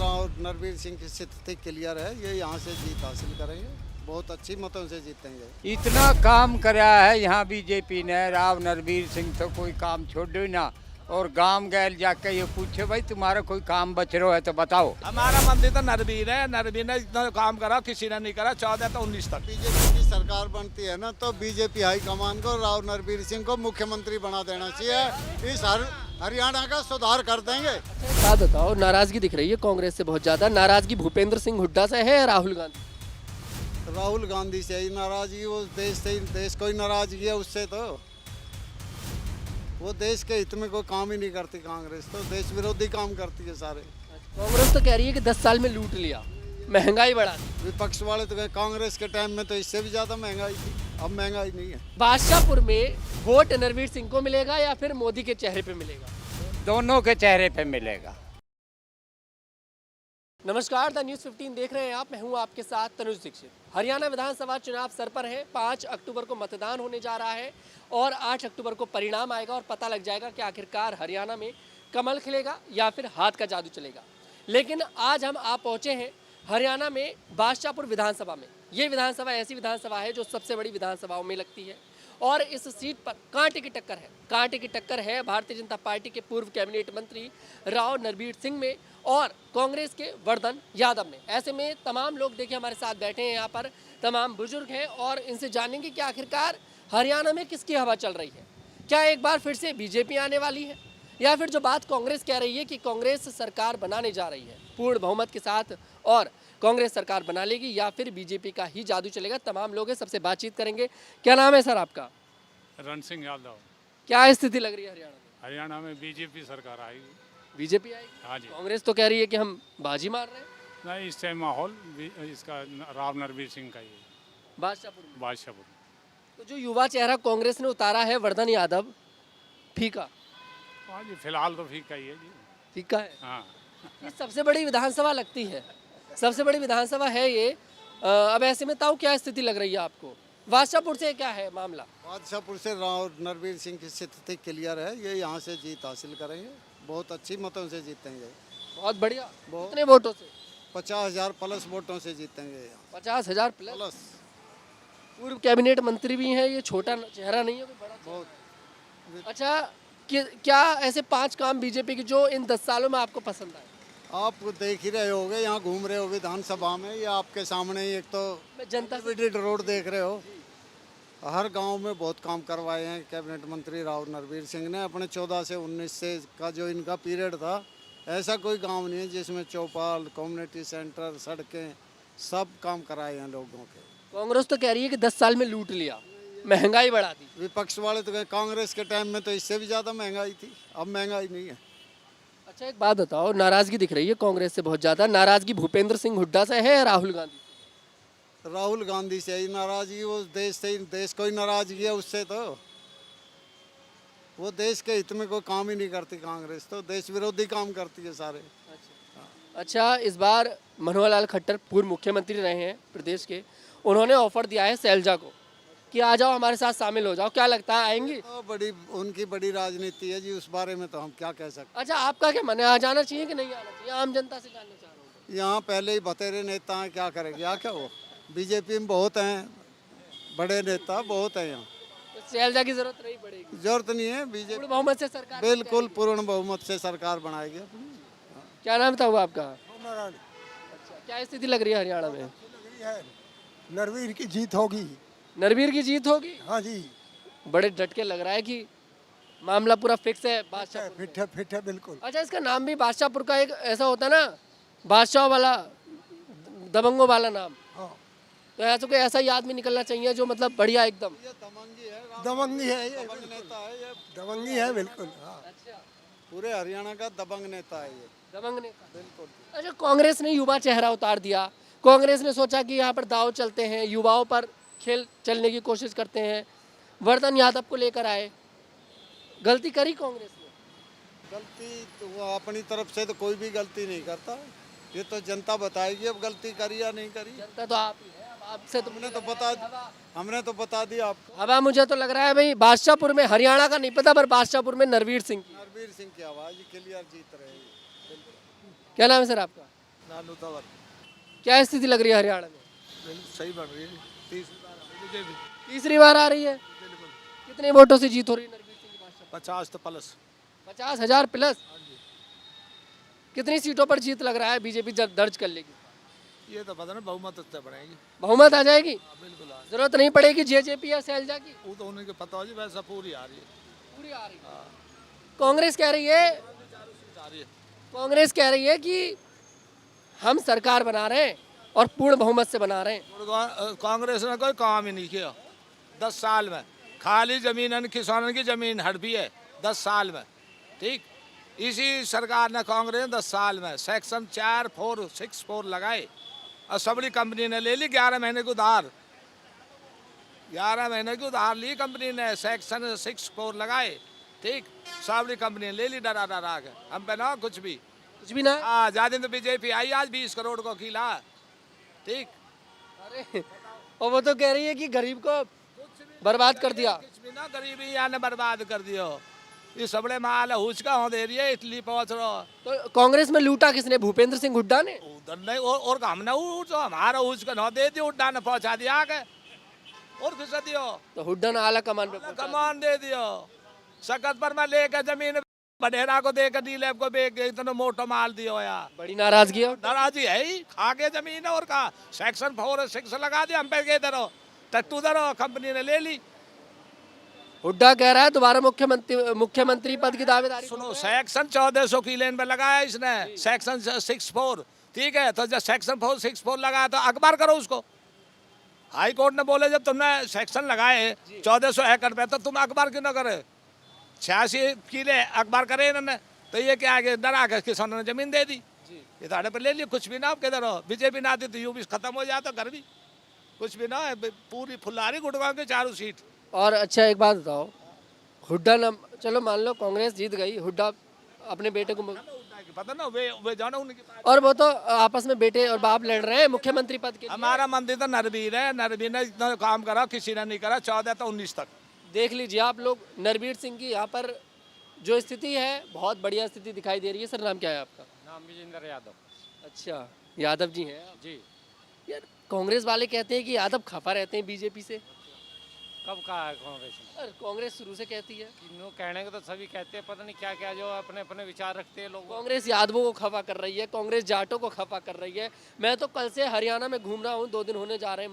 राव नरवीर सिंह की स्थिति क्लियर है, ये यहाँ से जीत हासिल करेंगे, बहुत अच्छी मतों से जीतेंगे। इतना काम कराया है यहाँ बीजेपी ने, राव नरवीर सिंह तो कोई काम छोड़ो ना। और गांव गैल जाके ये पूछे भाई तुम्हारा कोई काम बच रहा है तो बताओ। हमारा मंदिर तो नरवीर है, नरवीर ने इतना काम करा किसी ने नहीं करा 14 तो 19 तक। बीजेपी की सरकार बनती है ना तो बीजेपी हाईकमान को राव नरवीर सिंह को मुख्यमंत्री बना देना चाहिए, इस हरियाणा का सुधार कर देंगे। बात बताओ, नाराजगी दिख रही है कांग्रेस से बहुत ज्यादा, नाराजगी भूपेंद्र सिंह हुड्डा से है या राहुल गांधी? राहुल गांधी से ही नाराजगी, वो देश को ही नाराजगी है उससे, तो वो देश के हित में कोई काम ही नहीं करती कांग्रेस, तो देश विरोधी काम करती है सारे। कांग्रेस तो कह रही है कि 10 साल में लूट लिया, महंगाई बढ़ा दी। विपक्ष वाले तो कहे कांग्रेस के टाइम में तो इससे भी ज्यादा महंगाई थी, अब महंगाई नहीं है। बादशाहपुर में वोट नरवीर सिंह को मिलेगा या फिर मोदी के चेहरे पे मिलेगा? दोनों के चेहरे पे मिलेगा। नमस्कार, द न्यूज़ 15 देख रहे हैं आप, मैं हूं आपके साथ तनुज दीक्षित। हरियाणा विधानसभा चुनाव सर पर है, 5 अक्टूबर को मतदान होने जा रहा है और 8 अक्टूबर को परिणाम आएगा और पता लग जाएगा कि आखिरकार हरियाणा में कमल खिलेगा या फिर हाथ का जादू चलेगा। लेकिन आज हम आप पहुंचे हैं हरियाणा में बादशाहपुर विधानसभा में। ये विधानसभा ऐसी विधानसभा है जो सबसे बड़ी विधानसभाओं में लगती है और इस सीट पर कांटे की टक्कर है। कांटे की टक्कर है भारतीय जनता पार्टी के पूर्व कैबिनेट मंत्री राव नरवीर सिंह में और कांग्रेस के वर्धन यादव में। ऐसे में तमाम लोग देखिए हमारे साथ बैठे हैं यहाँ पर, तमाम बुजुर्ग हैं और इनसे जानेंगे कि आखिरकार हरियाणा में किसकी हवा चल रही है। क्या एक बार फिर से बीजेपी आने वाली है या फिर जो बात कांग्रेस कह रही है कि कांग्रेस सरकार बनाने जा रही है पूर्ण बहुमत के साथ और कांग्रेस सरकार बना लेगी या फिर बीजेपी का ही जादू चलेगा। तमाम लोग हैं, सबसे बातचीत करेंगे। क्या नाम है सर आपका? रण सिंह यादव। क्या स्थिति लग रही है हरियाणा में? हरियाणा में बीजेपी सरकार आएगी। बीजेपी आएगी? हाँ जी। कांग्रेस तो कह रही है कि हम बाजी मार रहे हैं। नहीं, इस टाइम माहौल इसका राव नरवीर सिंह का ही है, बादशाहपुर में। बादशाहपुर। तो जो युवा चेहरा कांग्रेस ने उतारा है वर्धन यादव, फीका? हाँ जी, फिलहाल तो फीका ही है जी। फीका है। हाँ, ये सबसे बड़ी विधानसभा लगती है, सबसे बड़ी विधानसभा है ये। अब ऐसे में ताऊ क्या स्थिति लग रही है आपको? बादशाहपुर से क्या है मामला? बादशाहपुर से राव नरवीर सिंह की स्थिति क्लियर है, ये यहाँ से जीत हासिल करेंगे, बहुत अच्छी मतों से जीतेंगे। बहुत बढ़िया। बहुत। कितने वोटों से? 50,000 प्लस वोटों से जीतेंगे यहाँ 50,000 प्लस। प्लस। पूर्व कैबिनेट मंत्री भी हैं, ये छोटा चेहरा नहीं है, कोई बड़ा चेहरा। बहुत। अच्छा, क्या ऐसे 5 काम बीजेपी के जो इन 10 सालों में आपको पसंद आए? आप देख ही रहे होगे, यहाँ घूम रहे हो विधानसभा में, ये आपके सामने ही एक तो मैं जनता से डिवाइडेड रोड देख रहे हो। हर गांव में बहुत काम करवाए हैं कैबिनेट मंत्री राव नरवीर सिंह ने। अपने 14 से 19 से का जो इनका पीरियड था, ऐसा कोई गांव नहीं है जिसमें चौपाल, कम्युनिटी सेंटर, सड़कें, सब काम कराए हैं लोगों के। कांग्रेस तो कह रही है कि 10 साल में लूट लिया, महंगाई बढ़ा दी। विपक्ष वाले तो कहे कांग्रेस के टाइम में तो इससे भी ज़्यादा महंगाई थी, अब महंगाई नहीं है। अच्छा, एक बात बताओ, नाराजगी दिख रही है कांग्रेस से बहुत ज्यादा, नाराजगी भूपेंद्र सिंह हुड्डा से है या राहुल गांधी? राहुल गांधी से ही नाराजगी, वो देश को ही नाराजगी है उससे, तो वो देश के हित में कोई काम ही नहीं करती कांग्रेस, तो देश विरोधी काम करती है सारे। अच्छा, इस बार मनोहर लाल खट्टर पूर्व मुख्यमंत्री रहे हैं प्रदेश के, उन्होंने ऑफर दिया है शैलजा को कि आ जाओ हमारे साथ शामिल हो जाओ। क्या लगता है आएंगी? तो उनकी बड़ी राजनीति है जी, उस बारे में तो हम क्या कह सकते। अच्छा, आपका क्या मन है, आ जाना चाहिए कि नहीं आना चाहिए? आम जनता से जानना चाह रहा हूँ। यहाँ पहले ही बतेरे नेता हैं, क्या करेंगे, क्या वो बीजेपी में बहुत हैं, बड़े नेता बहुत हैं यहाँ, तो शैलजा की जरूरत नहीं पड़ेगी? जरूरत नहीं है। बीजेपी पूर्ण बहुमत से सरकार बिल्कुल पूर्ण बहुमत से सरकार बनाएगी अपनी। क्या नाम था वो आपका? अच्छा, क्या स्थिति लग रही है हरियाणा में? नरवीर की जीत होगी। नरवीर की जीत होगी? हाँ जी, बड़े डट के लग रहा है कि मामला पूरा फिक्स है बादशाहपुर में। फिट है बिल्कुल। अच्छा, इसका नाम भी बादशाहपुर का एक ऐसा होता है ना, बादशाह वाला, दबंगों वाला नाम। हाँ, तो ऐसा कोई ऐसा ही आदमी निकलना चाहिए जो मतलब बढ़िया एकदम। ये दबंगी है, दबंगी है ये, दबंग नेता है ये, दबंगी है बिल्कुल। हाँ, अच्छा, पूरे हरियाणा का दबंग नेता है ये, दबंग नेता। बिल्कुल। अच्छा, कांग्रेस ने युवा चेहरा उतार दिया। कांग्रेस ने सोचा कि यहाँ पर दाव चलते हैं, युवाओं पर खेल चलने की कोशिश करते हैं, वर्धन यादव को लेकर आए। गलती करी कांग्रेस ने? गलती तो वो अपनी तरफ से तो कोई भी गलती नहीं करता, ये तो जनता बताएगी अब गलती करी या नहीं करी। जनता तो आप ही है, अब आपसे तो हमने तो बता दिया आपको। हवा मुझे तो लग रहा है भाई बादशाहपुर में, हरियाणा का नहीं पता पर बादशाहपुर में नरवीर सिंह की। नरवीर सिंह की आवाज क्लियर जीत रहे हैं। क्या नाम है सर आपका? नानू तंवर क्या स्थिति लग रही है हरियाणा में? सही बन रही है, तीसरी बार बीजेपी। तीसरी बार आ रही है। कितने वोटों से जीत हो रही है नरवीर सिंह की बादशाहपुर? 50 तो प्लस। 50,000 प्लस। कितनी सीटों पर जीत लग रहा है बीजेपी दर्ज कर लेगी? ये तो पता नहीं, बहुमत तो बनेगी। बहुमत आ जाएगी? बिल्कुल आ जरूरत नहीं पड़ेगी जेजेपी या शैलजा की? वो तो उन्हें पता हो जी, वैसा पूरी आ रही है। पूरी आ रही है। कांग्रेस कह रही है, आ रही है। कांग्रेस कह रही है कि हम सरकार बना रहे हैं और पूर्ण बहुमत से बना रहे हैं। कांग्रेस ने कोई काम ही नहीं किया 10 साल में। खाली जमीन किसानों की जमीन हड़पी है 10 साल में। ठीक, इसी सरकार ने कांग्रेस ने 10 साल में सेक्शन 4, 4, 6, 4 लगाए और सबड़ी कंपनी ने ले ली 11 महीने की उधार। 11 महीने की उधार ली कंपनी ने, सेक्शन 6, 4 लगाए। ठीक, सबड़ी कंपनी ने ले ली डरा डरा के। हम पे ना कुछ भी कुछ भी ना। ज्यादा तो बीजेपी आई आज 20 करोड़ को किला। ठीक, अरे और वो तो कह रही है कि गरीब को बर्बाद कर दिया। कुछ भी ना, गरीबी यहाँ ने बर्बाद कर दियो। ये सबड़े माल हुचका हो दे रही है, इटली पहुंच रहा। तो कांग्रेस में लूटा किसने? भूपेंद्र सिंह हुड्डा ने। उधर नहीं और हमने तो हमारा हुचका न दे दियो, उड्डा ने पहुंचा दिया आगे। और किसे दियो? तो हुड्डा ने आला कमान पे पहुंचा कमान दे दियो। सकत पर मैं लेकर जमीन बडेरा को देकर डीलैप को बेच गई, इतना मोटा माल दियो यार। दिया। बड़ी नाराजगी है। नाराजी है ही, आगे जमीन है और कहा सेक्शन 4, 6 लगा दिया हम पे के दरो टट्टू दरो, कंपनी ने ले ली। हुड्डा कह रहा है दोबारा मुख्यमंत्री पद की दावेदारी। सुनो, सेक्शन 1400 की लेन पे लगाया इसने, सेक्शन 6, 4। ठीक है, तो जब सेक्शन 4, 6, 4 लगाया तो अखबार करो उसको। हाई कोर्ट ने बोले जब तुमने सेक्शन लगाए 1400 एकड़ पे तो तुम अखबार क्यों ना करे? 86 किले अखबार करे इन्होंने, तो ये क्या आगे डरा के किसानों ने जमीन दे दी। ये तो पर ले लिया, कुछ भी ना। आप किधर हो? बीजेपी ना आती तो यूपी खत्म हो जाता, घर भी कुछ भी ना है, पूरी फुल्लारी गुड़गांव की चारों सीट। और अच्छा एक बात बताओ, हुड्डा न, चलो मान लो कांग्रेस जीत गई, हुड्डा अपने बेटे को पता ना वे जाना उनकी। और वो तो आपस में बेटे और बाप लड़ रहे हैं मुख्यमंत्री पद के लिए। हमारा मंदिर तो नरवीर है, नरवीर ने इतना काम करा किसी ने नहीं करा 14 से 19 तक। देख लीजिए आप लोग, नरवीर सिंह की यहाँ पर जो स्थिति है बहुत बढ़िया स्थिति दिखाई दे रही है। सर नाम क्या है आपका? नाम विजेंद्र यादव। अच्छा, यादव जी हैं आप। जी। यार कांग्रेस वाले कहते हैं कि यादव खफा रहते हैं बीजेपी से। कब कहा है कांग्रेस ने? अरे कांग्रेस शुरू से कहती है। इन्हों कहने को तो सभी कहते हैं, पता नहीं क्या क्या जो अपने अपने विचार रखते हैं लोग। कांग्रेस यादवों को खफा कर रही है, कांग्रेस जाटों को खफा कर रही है। मैं तो कल से हरियाणा में घूम रहा हूँ, 2 दिन होने जा रहे हैं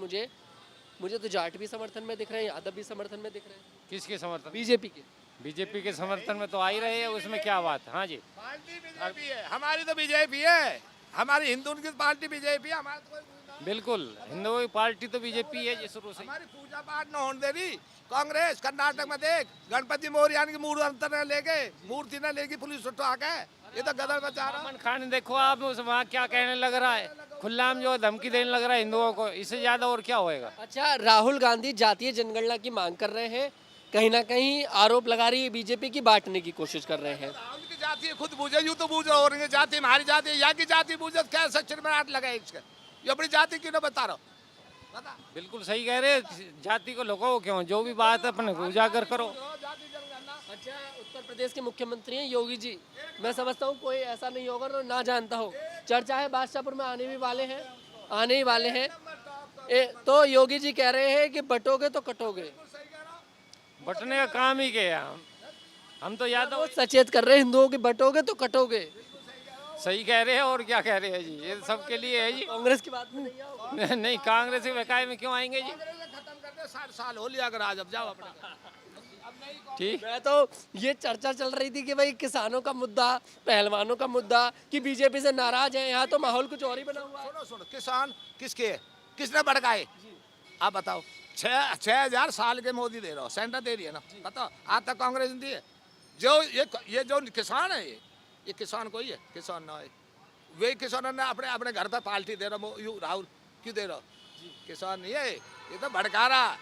मुझे तो जाट भी समर्थन में दिख रहे हैं, यादव भी समर्थन में दिख रहे हैं। किसके समर्थन? बीजेपी के। बीजेपी के समर्थन में तो आ ही रहे हैं, उसमें क्या बात है? हाँ जी, पार्टी बीजेपी है, हमारी तो बीजेपी है, हमारी हिंदू की पार्टी बीजेपी है। हमारा तो कोई बिल्कुल हिंदू की पार्टी तो बीजेपी है जी शुरू से। हमारी पूजा पाठ न होने दे रही कांग्रेस। कर्नाटक में देख, गणपति मौर्य की मूर्ति न लेगी पुलिस उठा के। ये तो गदर बचा रहा। अमन खान देखो आप, उस वहाँ क्या कहने लग रहा है, खुल्लाम जो धमकी देने लग रहा है हिंदुओं को, इससे ज्यादा और क्या होएगा? अच्छा, राहुल गांधी जातीय जनगणना की मांग कर रहे हैं, कहीं ना कहीं आरोप लगा रही है बीजेपी की, बांटने की कोशिश कर रहे हैं। उनकी जाति खुद बूझे, यूं तो बूझ रहा हो, जाति हमारी जाति, यहाँ की जाति बूझे क्या सचिन में आठ लगा इसके। ये अपनी जाति क्यों ना बता रहा? बता। बिल्कुल सही कह रहे हैं, जाति को लोगों को क्यों, जो भी बात है अपने को उजागर करो। अच्छा, उत्तर प्रदेश के मुख्यमंत्री हैं योगी जी। मैं समझता हूँ कोई ऐसा नहीं होगा जो ना जानता हो। चर्चा है बादशाहपुर में आने ही वाले हैं। तो योगी जी कह रहे हैं कि बटोगे तो कटोगे। बटने का काम ही क्या है? हम तो यादव। वो सचेत कर रहे हैं हिंदुओं की, बटोगे तो कटोगे। सही कह रहे हैं, और क्या कह रहे हैं जी, ये सबके लिए है जी। कांग्रेस की बात में नहीं आओ। नहीं, कांग्रेस के बकाये में क्यों आएंगे जी? खत्म कर दे, 60 साल हो लिया अगर आज, अब जाओ अपने घर। ठीक। मैं तो ये चर्चा चल रही थी कि भाई किसानों का मुद्दा, पहलवानों का मुद्दा, कि बीजेपी से नाराज है। यहाँ तो माहौल कुछ और ही बना हुआ है। सुनो, किसान किसके है, किसने भड़काए? आप बताओ। 6,000 साल के मोदी दे रहा हो, सेंटर दे रही है ना, बताओ आज तक कांग्रेस ने दी है? जो ये जो किसान है, ये किसान कोई है? किसान ना है, वे किसानों ने अपने अपने घर पे पार्टी दे रहा। राहुल क्यों दे रहा? किसान नहीं है, ये तो भड़का रहा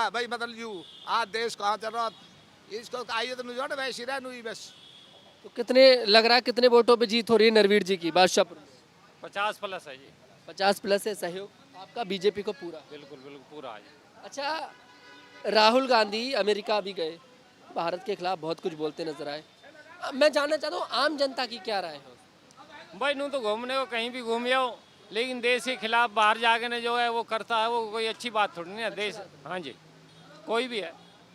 भाई। मतलब यू आज देश कहाँ चल रहा, इसको आइए तो नहीं वैसी रह नुई बस। तो कितने लग रहा है, कितने वोटों पे जीत हो रही है नरवीर जी की बादशाहपुर में? 50 प्लस है जी। 50 प्लस है सहयोग आपका बीजेपी को पूरा? बिल्कुल पूरा है जी। अच्छा, राहुल गांधी अमेरिका भी गए, भारत के खिलाफ बहुत कुछ बोलते नजर आए। मैं जानना चाहता हूँ आम जनता की क्या राय है? भाई नू तो घूमने को कहीं भी घूम जाओ, लेकिन देश के खिलाफ बाहर जाके ने जो है वो करता है, वो कोई अच्छी बात थोड़ी नहीं है। देश, हाँ जी, कोई भी है।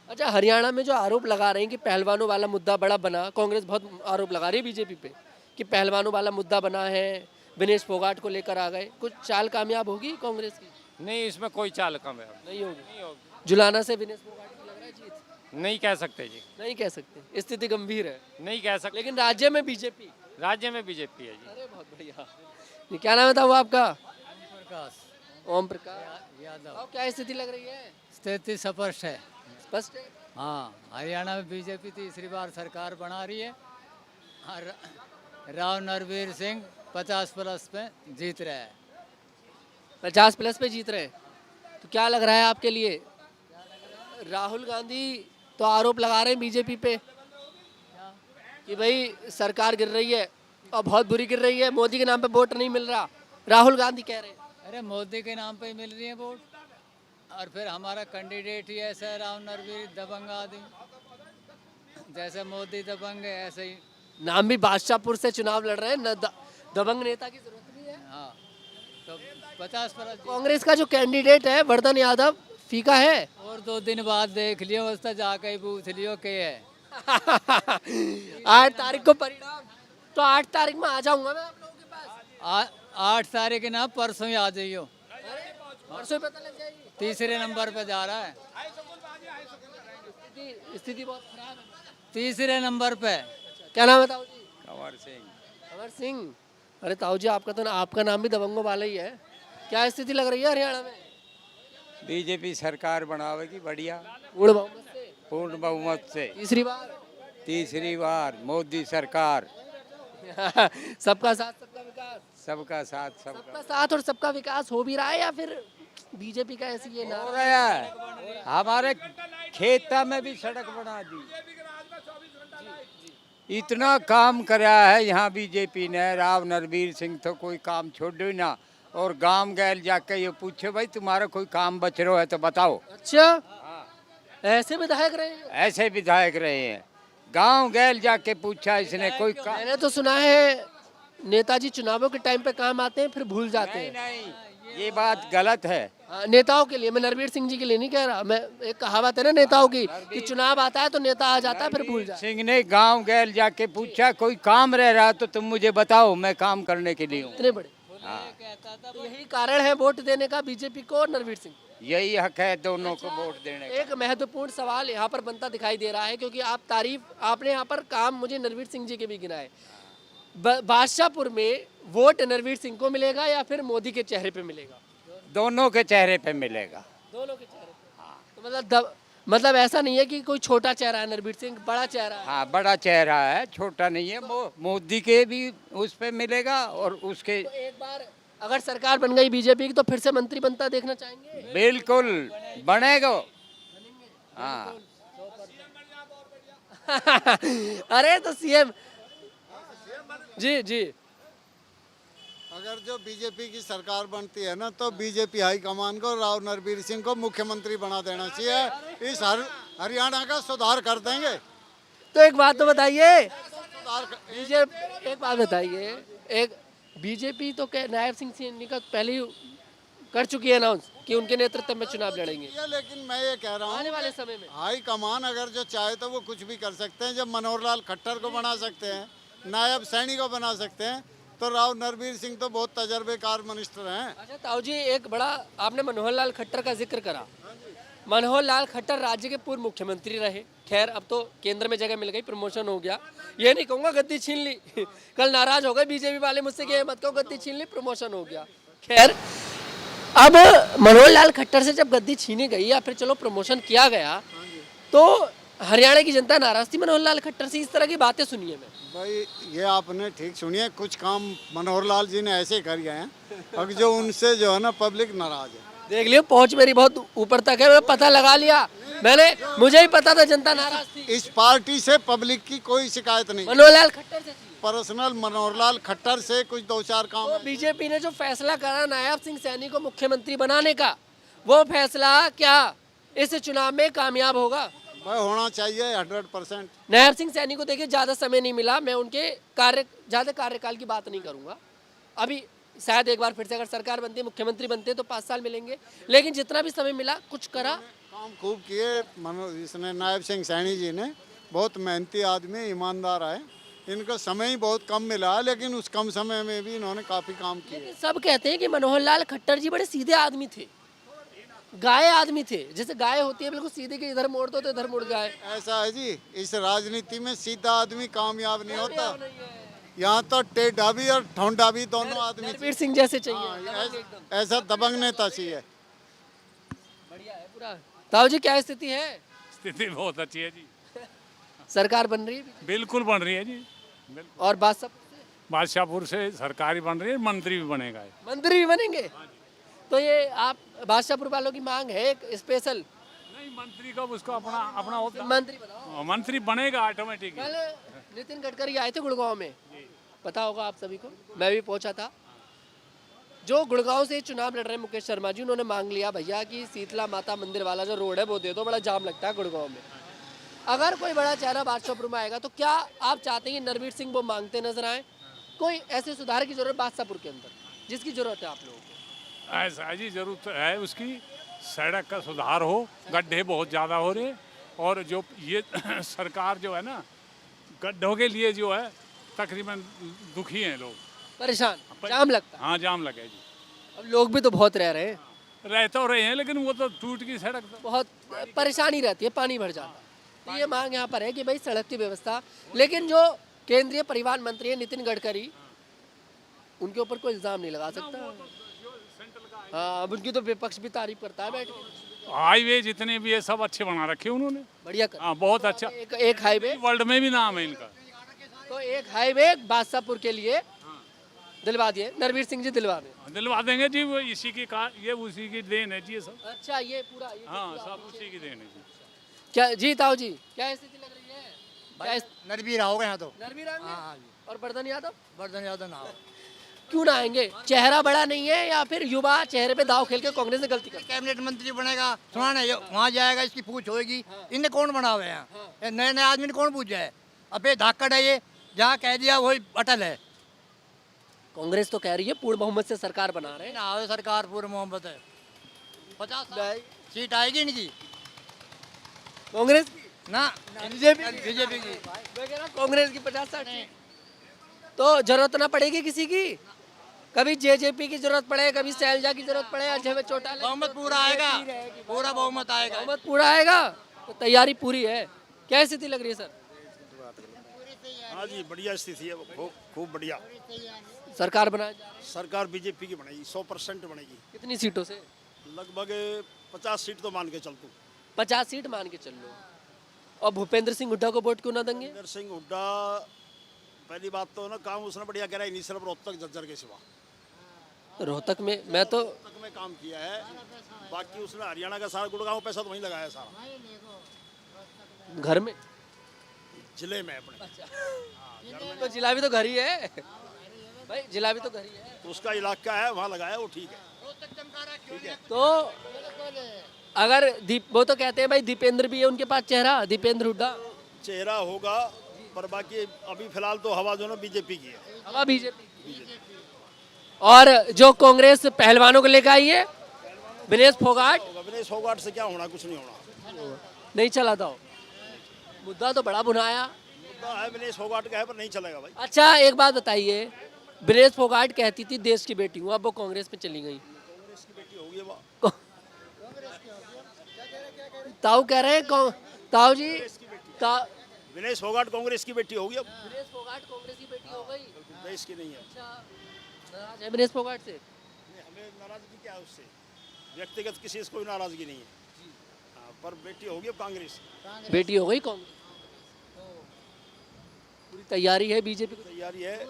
अच्छा, हरियाणा में जो आरोप लगा रहे हैं कि पहलवानों वाला मुद्दा बड़ा बना, कांग्रेस बहुत आरोप लगा रही है बीजेपी पे कि पहलवानों वाला मुद्दा बना है, विनेश फोगाट को लेकर आ गए, कुछ चाल कामयाब होगी कांग्रेस की? नहीं, इसमें कोई चाल कम है, नहीं होगी। जुलाना से विनेश फोगाट की लग रहा है जीत? नहीं कह सकते जी, नहीं कह सकते, स्थिति गंभीर है। नहीं कह सकते। लेकिन राज्य में बीजेपी। राज्य में बीजेपी है जी। अरे बहुत बढ़िया। ये क्या नाम था वो आपका? ओम प्रकाश यादव। अब क्या स्थिति लग रही है? स्थिति स्पष्ट है। स्पष्ट है। हाँ, हरियाणा में बीजेपी तीसरी बार सरकार बना रही है और राव नरवीर सिंह 50+ पे जीत रहे हैं। 50+ पे जीत रहे हैं, तो क्या लग रहा है आपके लिए? राहुल गांधी तो आरोप लगा रहे हैं बीजेपी पे कि भाई सरकार गिर रही है और बहुत बुरी गिर रही है, मोदी के नाम पे वोट नहीं मिल रहा, राहुल गांधी कह रहे हैं। अरे मोदी के नाम पे ही मिल रही है वोट, और फिर हमारा कैंडिडेट ही ऐसा है, राव नरवीर दबंग आदमी। जैसे मोदी दबंग है ऐसे ही। नाम भी बादशाहपुर से चुनाव लड़ रहे हैं, दबंग नेता की जरूरत भी है। हाँ, तो 50+। कांग्रेस का जो कैंडिडेट है वर्धन यादव फीका है। और 2 दिन बाद देख लियो, उस तक जाके ही पूछ लियो के है। 8 तारीख को परिणाम, तो 8 तारीख में आ जाऊंगा मैं आप लोगों के पास। 8 तारीख ना परसों ही आ जाइयो। परसों पता लग जाएगी। तीसरे नंबर पे जा रहा है, स्थिति बहुत खराब है। तीसरे नंबर पे। क्या नाम है ताऊ जी? कंवर सिंह। कंवर सिंह। अरे ताऊ जी, आपका नाम भी दबंगों वाला ही है। क्या स्थिति लग रही है हरियाणा में? बीजेपी सरकार बनावेगी बढ़िया, पूर्ण बहुमत से। पूर्ण बहुमत से तीसरी बार मोदी सरकार। सबका साथ सबका विकास। सबका साथ सबका सबका साथ और सबका विकास हो भी रहा है, या फिर बीजेपी का ऐसी ये हो नारा? रहा है। हमारे खेता में भी सड़क बना दी, इतना काम कराया है यहाँ बीजेपी ने। राव नरवीर सिंह तो कोई काम छोड़ो ना, और गांव गैल जाके ये पूछे भाई तुम्हारा कोई काम बच रहा है तो बताओ। अच्छा, ऐसे विधायक रहे हैं? ऐसे विधायक रहे हैं, गांव गैल जाके पूछा इसने कोई काम। मैंने तो सुना है नेताजी चुनावों के टाइम पे काम आते हैं फिर भूल जाते नहीं हैं। नहीं, ये बात गलत है। नेताओं के लिए, मैं नरवीर सिंह जी के लिए नहीं कह रहा, मैं एक कहावत है ना नेताओं की कि चुनाव आता है तो नेता आ जाता है फिर भूल जाता है। सिंह ने गांव गैल जाके पूछा कोई काम रह रहा तो तुम मुझे बताओ, मैं काम करने के लिए हूँ। इतने बड़े। तो यही कारण है वोट देने का बीजेपी को और नरवीर सिंह। यही हक है दोनों को वोट देने का। एक महत्वपूर्ण सवाल यहाँ पर बनता दिखाई दे रहा है, क्योंकि आपने यहाँ पर काम मुझे नरवीर सिंह जी के भी गिनाए। बादशाहपुर में वोट नरवीर सिंह को मिलेगा या फिर मोदी के चेहरे पे मिलेगा? दोनों के चेहरे पे मिलेगा। दोनों के चेहरे पे। तो मतलब ऐसा नहीं है कि कोई छोटा चेहरा है नरवीर सिंह, बड़ा चेहरा है। हाँ, बड़ा चेहरा है, छोटा नहीं है। मोदी के भी उस पे मिलेगा और उसके। तो एक बार अगर सरकार बन गई बीजेपी की तो फिर से मंत्री बनता देखना चाहेंगे? बिल्कुल बनेगा। हाँ। अरे तो सीएम जी जी। अगर जो बीजेपी की सरकार बनती है ना, तो बीजेपी हाईकमान को राव नरवीर सिंह को मुख्यमंत्री बना देना चाहिए। इस हरियाणा का सुधार कर देंगे। तो एक बात तो बताइए, सुधार एक बात बताइए, एक बीजेपी तो नायब सिंह सैनी का पहले ही कर चुकी है अनाउंस कि उनके नेतृत्व में चुनाव लड़ेंगे लेकिन मैं ये कह रहा आने हूँ वाले समय में। हाई कमान अगर जो चाहे तो वो कुछ भी कर सकते हैं। जब मनोहर लाल खट्टर को बना सकते हैं, नायब सैनी को बना सकते हैं, तो राव नरवीर सिंह तो बहुत तजर्बेकार मिनिस्टर हैं। अच्छा ताऊ जी, एक बड़ा आपने मनोहर लाल खट्टर का जिक्र करा। मनोहर लाल खट्टर राज्य के पूर्व मुख्यमंत्री रहे। खैर अब तो केंद्र में जगह मिल गई, प्रमोशन हो गया। ये नहीं कहूँगा गद्दी छीन ली कल नाराज हो गए बीजेपी वाले मुझसे कि मत कहो गद्दी छीन ली, प्रमोशन हो गया। खैर अब मनोहर लाल खट्टर से जब गद्दी छीनी गई या फिर चलो प्रमोशन किया गया, तो हरियाणा की जनता नाराज थी मनोहर लाल खट्टर से। इस तरह की बातें सुनी है मैं। भाई ये आपने ठीक सुनी है, कुछ काम मनोहर लाल जी ने ऐसे कर गए हैं अब जो उनसे जो है ना पब्लिक नाराज है। देख लियो, पहुंच मेरी बहुत ऊपर तक है, मैं पता लगा लिया। मुझे ही पता था जनता नाराज थी। इस पार्टी से पब्लिक की कोई शिकायत नहीं। मनोहर लाल खट्टर से थी। पर्सनल मनोहर लाल खट्टर से कुछ 2-4 काम तो बीजेपी ने जो फैसला करा नायब सिंह सैनी को मुख्यमंत्री बनाने का, वो फैसला क्या इस चुनाव में कामयाब होगा? भाई होना चाहिए 100%। नायब सिंह सैनी को देखिए ज़्यादा समय नहीं मिला, मैं उनके ज़्यादा कार्यकाल की बात नहीं करूंगा। अभी शायद एक बार फिर से अगर सरकार बनती है, मुख्यमंत्री बनते हैं तो 5 साल मिलेंगे, लेकिन जितना भी समय मिला कुछ करा। काम खूब किए इसने नायब सिंह सैनी जी ने, बहुत मेहनती आदमी, ईमानदार है। इनको समय ही बहुत कम मिला है, लेकिन उस कम समय में भी इन्होंने काफ़ी काम किए। लेकिन सब कहते हैं कि मनोहर लाल खट्टर जी बड़े सीधे आदमी थे, गाय आदमी थे, जैसे गाय होती है बिल्कुल सीधे, के इधर मोड़ दो तो इधर मुड़ जाए। ऐसा है जी, इस राजनीति में सीधा आदमी कामयाब नहीं होता। यहाँ तो टेढ़ा भी और ठोंडा भी दोनों आदमी रणवीर सिंह जैसे चाहिए। हाँ, ऐसा दबंग नेता चाहिए। बढ़िया है पूरा। ताऊ जी क्या स्थिति है? स्थिति बहुत अच्छी है जी, सरकार बन रही है बिल्कुल बन रही है जी। और बादशाहपुर से सरकारी बन रही है, मंत्री भी बनेगा है। मंत्री भी बनेंगे। तो ये आप बादशाहपुर वालों की मांग है एक स्पेशल नहीं, मंत्री का उसका अपना अपना होता मंत्री बताओ। है, मंत्री बनेगा ऑटोमेटिक। कल नितिन गडकरी आए थे गुड़गांव में, पता होगा आप सभी को, मैं भी पहुंचा था। जो गुड़गांव से चुनाव लड़ रहे हैं मुकेश शर्मा जी, उन्होंने मांग लिया भैया कि शीतला माता मंदिर वाला जो रोड है वो दे दो, बड़ा जाम लगता है गुड़गांव में। अगर कोई बड़ा चेहरा बादशाहपुर में आएगा तो क्या आप चाहते हैं कि नरवीर सिंह वो मांगते नजर आए? कोई ऐसे सुधार की जरूरत बादशाहपुर के अंदर जिसकी जरूरत है आप लोगों को? ऐसा जी जरूरत है उसकी, सड़क का सुधार हो, गड्ढे बहुत ज़्यादा हो रहे, और जो ये सरकार जो है ना, गड्ढों के लिए जो है तकरीबन दुखी हैं लोग, परेशान, जाम लगता है। हाँ जाम लगे जी। अब लोग भी तो बहुत रह रहे हैं, रह तो रहे हैं, लेकिन वो तो टूट की सड़क तो। बहुत परेशानी रहती है, पानी भर जाता है। तो ये मांग यहाँ पर है कि भाई सड़क की व्यवस्था, लेकिन जो केंद्रीय परिवहन मंत्री है नितिन गडकरी, उनके ऊपर कोई इल्जाम नहीं लगा सकता। हाँ, अब उनकी तो विपक्ष भी तारीफ करता है बैठ के। हाईवे जितने भी है सब अच्छे बना रखे उन्होंने, बढ़िया कर। हाँ बहुत अच्छा। एक हाईवे, वर्ल्ड में भी नाम है इनका। तो एक हाईवे बादशाहपुर के लिए दिलवा दिए नरवीर सिंह जी, दिलवा देंगे जी, वो इसी की ये उसी की देन है जी ये सब। अच्छा ये पूरा ये हाँ सब उसी की देन है जी। क्या जी ताऊ जी क्या स्थिति लग रही है? नरवीर आओगे यहाँ तो। नरवीर आएंगे और बर्धन यादव? वर्धन यादव ना हो। क्यों ना आएंगे? चेहरा बड़ा नहीं है या फिर युवा चेहरे पे दाव खेल के कांग्रेस ने गलती कर? कैबिनेट मंत्री बनेगा, सुना नहीं, वहाँ जाएगा, इसकी पूछ होगी। इनने कौन बना हुए हैं? नए नए आदमी ने कौन पूछा है? अब ये धाकड़ है, ये जहाँ कह दिया वही अटल है। कांग्रेस तो कह रही है पूर्ण बहुमत से सरकार बना रहे हैं। ना आवे सरकार पूरे मोहब्बत है, 50 सीट आएगी इनकी कांग्रेस की ना, बीजेपी बीजेपी की। मैं कह रहा हूं कांग्रेस की 50-60 तो जरूरत ना पड़ेगी किसी की। कभी जेजेपी की जरूरत पड़े, कभी शैलजा की जरूरत पड़े, अजय चौटाला, बहुमत पूरा आएगा, पूरा बहुमत आएगा। बहुमत पूरा आएगा तो तैयारी पूरी है। क्या स्थिति लग रही है सर? हाँ जी बढ़िया स्थिति है, खूब बढ़िया। सरकार बनाया जा रहा है। सरकार बीजेपी की बनेगी, 100% बनेगी। कितनी सीटों से? लगभग 50 सीट तो मान के चल तू। 50 सीट मान के चल लो। और भूपेंद्र सिंह हुड्डा को वोट क्यों ना देंगे? भूपेंद्र सिंह हुड्डा, पहली बात तो ना काम उसने बढ़िया करा ही नहीं, सिर्फ रोहतक झज्जर के सिवा। रोहतक में मैं तो रोहतक में काम किया है, बाकी उसने हरियाणा का सारा गुड़गांव पैसा तो वहीं लगाया सारा, घर में जिले में अपने। तो जिला भी तो घर ही है भाई, जिला भी तो घर ही है। तो उसका इलाका है, वहाँ लगाया, वो ठीक है। ठीक है। तो अगर वो तो कहते हैं भाई दीपेंद्र भी है उनके पास चेहरा, दीपेंद्र हुड्डा। चेहरा होगा, पर बाकी अभी फिलहाल तो हवा जो ना बीजेपी की है। हवा बीजेपी। और जो कांग्रेस पहलवानों को लेकर आई है विनेश फोगाट, विनेश फोगाट से क्या होना, कुछ नहीं होना, नहीं चला था। मुद्दा तो बड़ा बुनाया मुद्दा है विनेश फोगाट का है, पर नहीं चलेगा भाई। अच्छा एक बात बताइए, विनेश फोगाट कहती थी देश की बेटी हूँ, अब वो कांग्रेस में चली गई। कांग्रेस की बेटी होगी वो। ताऊ कह रहे हैं ताऊ जी विनेश फोगाट कांग्रेस की बेटी होगी अब। विनेश फोगाट कांग्रेस की बेटी हो गई, देश की नहीं है। अच्छा नाराज है विनेश फोगाट से? हमें नाराजगी क्या है उससे, व्यक्तिगत किसी से कोई नाराजगी नहीं है। हाँ, पर बेटी होगी अब कांग्रेस। बेटी हो गई कांग्रेस। पूरी तैयारी है बीजेपी की? तैयारी है,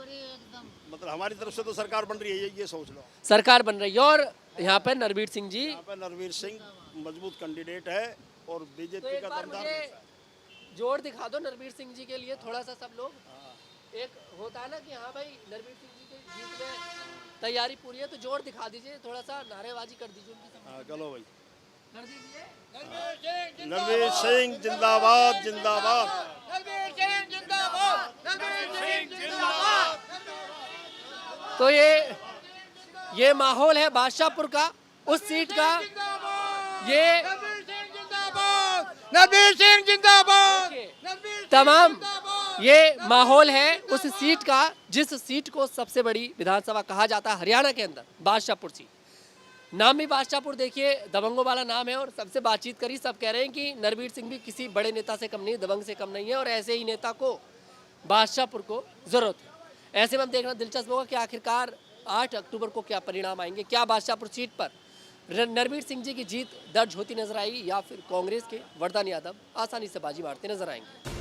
मतलब हमारी तरफ से तो सरकार बन रही है, ये सोच लो। सरकार बन रही है। और यहाँ पे नरवीर सिंह जी, यहाँ पे नरवीर सिंह मजबूत कैंडिडेट है, और बीजेपी का दमदार जोर दिखा दो नरवीर सिंह जी के लिए थोड़ा सा सब लोग। एक होता है ना कि हाँ भाई नरवीर सिंह जी की जीत में तैयारी पूरी है, तो जोर दिखा दीजिए थोड़ा सा, नारेबाजी कर दीजिए उनकी। चलो भाई। नरवीर सिंह जिंदाबाद जिंदाबाद। तो ये माहौल है बादशाहपुर का, उस सीट का। ये नरवीर सिंह जिंदाबाद। तमाम ये माहौल है उस सीट का जिस सीट को सबसे बड़ी विधानसभा कहा जाता है हरियाणा के अंदर, बादशाहपुर सीट। नाम भी बादशाहपुर, देखिए दबंगों वाला नाम है। और सबसे बातचीत करी, सब कह रहे हैं कि नरवीर सिंह भी किसी बड़े नेता से कम नहीं, दबंग से कम नहीं है, और ऐसे ही नेता को बादशाहपुर को जरूरत है। ऐसे में हम देखना दिलचस्प होगा कि आखिरकार 8 अक्टूबर को क्या परिणाम आएंगे। क्या बादशाहपुर सीट पर नरवीर सिंह जी की जीत दर्ज होती नजर आएगी या फिर कांग्रेस के वरदान यादव आसानी से बाजी मारते नजर आएंगे।